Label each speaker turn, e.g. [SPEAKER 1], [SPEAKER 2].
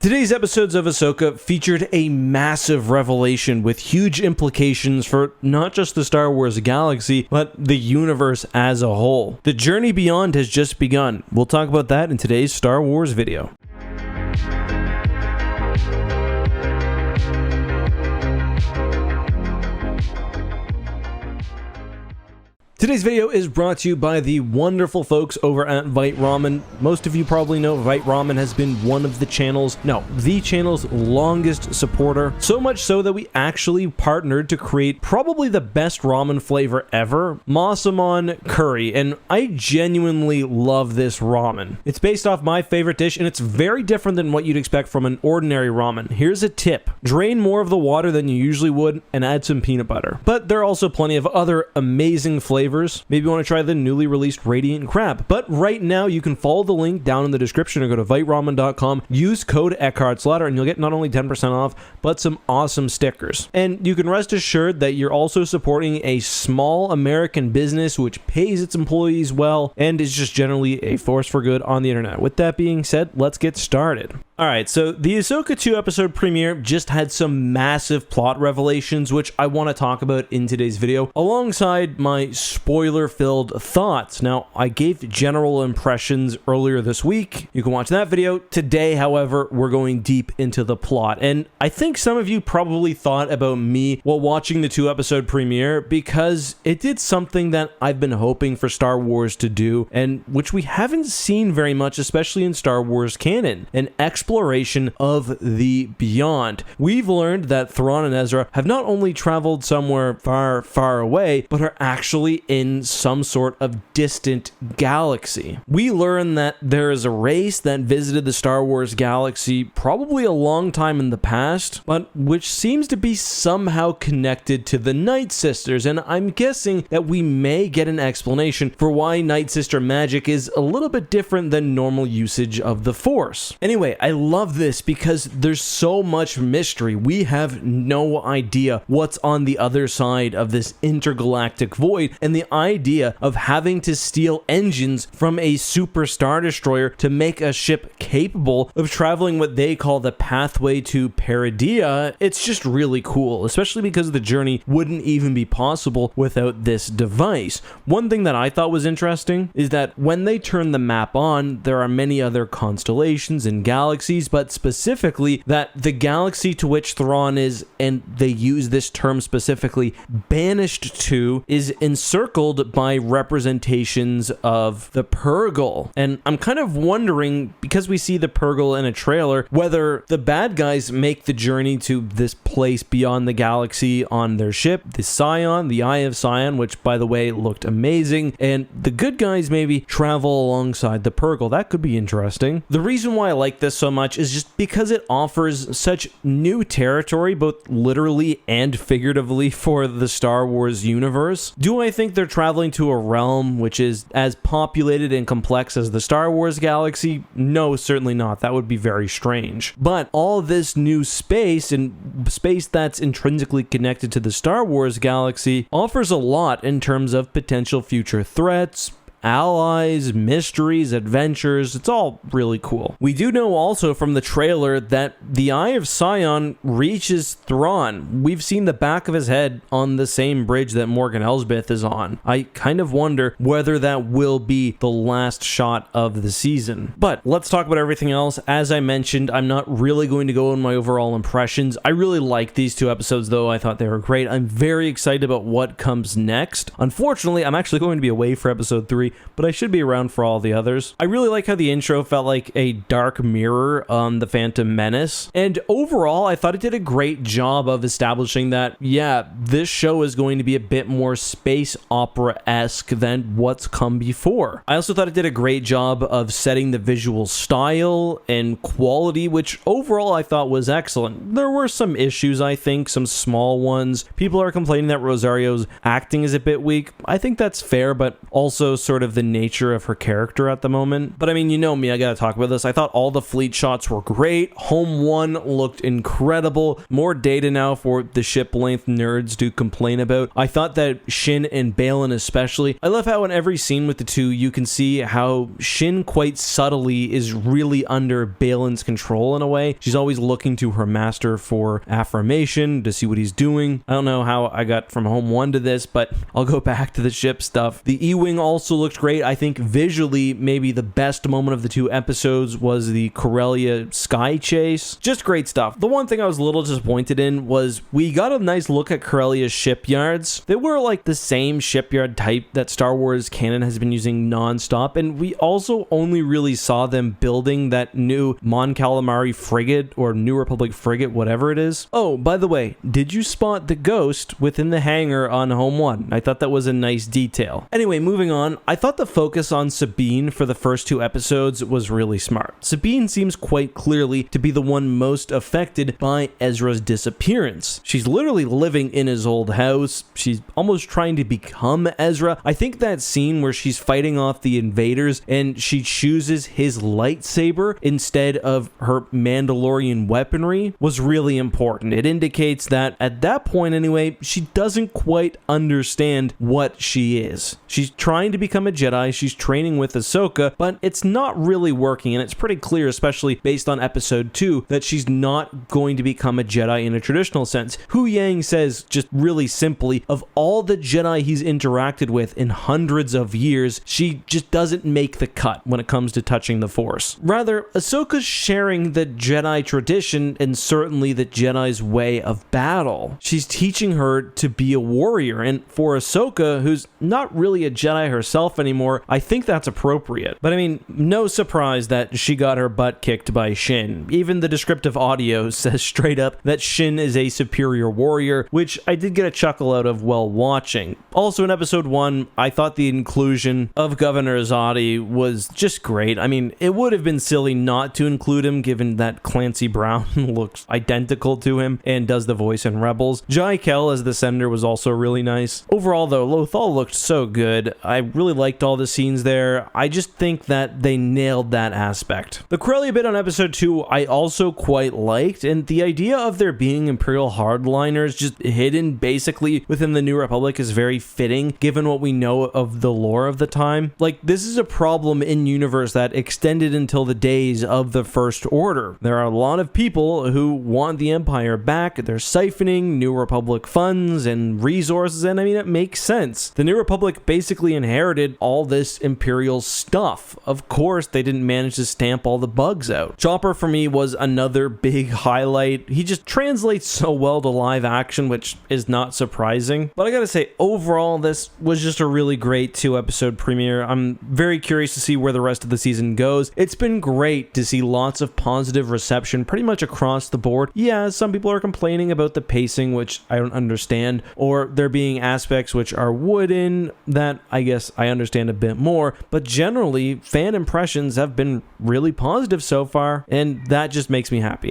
[SPEAKER 1] Today's episodes of Ahsoka featured a massive revelation with huge implications for not just the Star Wars galaxy, but the universe as a whole. The journey beyond has just begun. We'll talk about that in today's Star Wars video. Today's video is brought to you by the wonderful folks over at Vite Ramen. Most of you probably know Vite Ramen has been one of the channel's longest supporter. So much so that we actually partnered to create probably the best ramen flavor ever, Masamon Curry, and I genuinely love this ramen. It's based off my favorite dish, and it's very different than what you'd expect from an ordinary ramen. Here's a tip. Drain more of the water than you usually would and add some peanut butter. But there are also plenty of other amazing flavors. Maybe you want to try the newly released Radiant Crab. But right now, you can follow the link down in the description or go to viteramen.com, use code EckhartSlaughter, and you'll get not only 10% off, but some awesome stickers. And you can rest assured that you're also supporting a small American business which pays its employees well and is just generally a force for good on the internet. With that being said, let's get started. Alright, so the Ahsoka 2 episode premiere just had some massive plot revelations, which I want to talk about in today's video, alongside my spoiler-filled thoughts. Now, I gave general impressions earlier this week. You can watch that video. Today, however, we're going deep into the plot. And I think some of you probably thought about me while watching the 2 episode premiere because it did something that I've been hoping for Star Wars to do, and which we haven't seen very much, especially in Star Wars canon, an exploration of the beyond. We've learned that Thrawn and Ezra have not only traveled somewhere far, far away, but are actually in some sort of distant galaxy. We learn that there is a race that visited the Star Wars galaxy probably a long time in the past, but which seems to be somehow connected to the Night Sisters, and I'm guessing that we may get an explanation for why Night Sister magic is a little bit different than normal usage of the Force. Anyway, I love this because there's so much mystery. We have no idea what's on the other side of this intergalactic void, and the idea of having to steal engines from a super star destroyer to make a ship capable of traveling what they call the pathway to Peridea, it's just really cool, especially because the journey wouldn't even be possible without this device. One thing that I thought was interesting is that when they turn the map on, there are many other constellations and galaxies, but specifically that the galaxy to which Thrawn is, and they use this term specifically, banished to, is encircled by representations of the Purrgil. And I'm kind of wondering, because we see the Purrgil in a trailer, whether the bad guys make the journey to this place beyond the galaxy on their ship, the Scion, the Eye of Sion, which by the way looked amazing, and the good guys maybe travel alongside the Purrgil. That could be interesting. The reason why I like this so much is just because it offers such new territory, both literally and figuratively, for the Star Wars universe. Do I think they're traveling to a realm which is as populated and complex as the Star Wars galaxy? No, certainly not. That would be very strange. But all this new space, and space that's intrinsically connected to the Star Wars galaxy, offers a lot in terms of potential future threats, allies, mysteries, adventures. It's all really cool. We do know also from the trailer that the Eye of Sion reaches Thrawn. We've seen the back of his head on the same bridge that Morgan Elsbeth is on. I kind of wonder whether that will be the last shot of the season. But let's talk about everything else. As I mentioned, I'm not really going to go in my overall impressions. I really like these 2 episodes though. I thought they were great. I'm very excited about what comes next. Unfortunately, I'm actually going to be away for episode 3, but I should be around for all the others. I really like how the intro felt like a dark mirror on the Phantom Menace, and overall I thought it did a great job of establishing that, yeah, this show is going to be a bit more space opera-esque than what's come before. I also thought it did a great job of setting the visual style and quality, which overall I thought was excellent. There were some issues, I think, some small ones. People are complaining that Rosario's acting is a bit weak. I think that's fair, but also sort sort of the nature of her character at the moment. But I mean, you know me, I gotta talk about this. I thought all the fleet shots were great. Home 1 looked incredible. More data now for the ship length nerds to complain about. I thought that Shin and Balin especially, I love how in every scene with the two, you can see how Shin quite subtly is really under Balin's control in a way. She's always looking to her master for affirmation, to see what he's doing. I don't know how I got from Home 1 to this, but I'll go back to the ship stuff. The E-Wing also looked great. I think visually, maybe the best moment of the 2 episodes was the Corellia sky chase. Just great stuff. The one thing I was a little disappointed in was we got a nice look at Corellia's shipyards. They were like the same shipyard type that Star Wars canon has been using non-stop, and we also only really saw them building that new Mon Calamari frigate or New Republic frigate, whatever it is. Oh, by the way, did you spot the ghost within the hangar on Home 1? I thought that was a nice detail. Anyway, moving on, I thought the focus on Sabine for the first 2 episodes was really smart. Sabine seems quite clearly to be the one most affected by Ezra's disappearance. She's literally living in his old house. She's almost trying to become Ezra. I think that scene where she's fighting off the invaders and she chooses his lightsaber instead of her Mandalorian weaponry was really important. It indicates that at that point anyway, she doesn't quite understand what she is. She's trying to become a Jedi, she's training with Ahsoka, but it's not really working, and it's pretty clear, especially based on episode 2, that she's not going to become a Jedi in a traditional sense. Hu Yang says, just really simply, of all the Jedi he's interacted with in hundreds of years, she just doesn't make the cut when it comes to touching the Force. Rather, Ahsoka's sharing the Jedi tradition and certainly the Jedi's way of battle. She's teaching her to be a warrior, and for Ahsoka, who's not really a Jedi herself anymore, I think that's appropriate. But I mean, no surprise that she got her butt kicked by Shin. Even the descriptive audio says straight up that Shin is a superior warrior, which I did get a chuckle out of while watching. Also in episode 1, I thought the inclusion of Governor Azadi was just great. I mean, it would have been silly not to include him given that Clancy Brown looks identical to him and does the voice in Rebels. Jai Kell as the senator was also really nice. Overall though, Lothal looked so good. I really liked all the scenes there. I just think that they nailed that aspect. The Corellia bit on episode 2 I also quite liked, and the idea of there being Imperial hardliners just hidden basically within the New Republic is very fitting given what we know of the lore of the time. Like, this is a problem in universe that extended until the days of the First Order. There are a lot of people who want the Empire back. They're siphoning New Republic funds and resources, and I mean, it makes sense. The New Republic basically inherited all this Imperial stuff. Of course, they didn't manage to stamp all the bugs out. Chopper for me was another big highlight. He just translates so well to live action, which is not surprising. But I gotta say, overall, this was just a really great 2-episode premiere. I'm very curious to see where the rest of the season goes. It's been great to see lots of positive reception pretty much across the board. Yeah, some people are complaining about the pacing, which I don't understand, or there being aspects which are wooden that I guess I understand a bit more, but generally, fan impressions have been really positive so far, and that just makes me happy.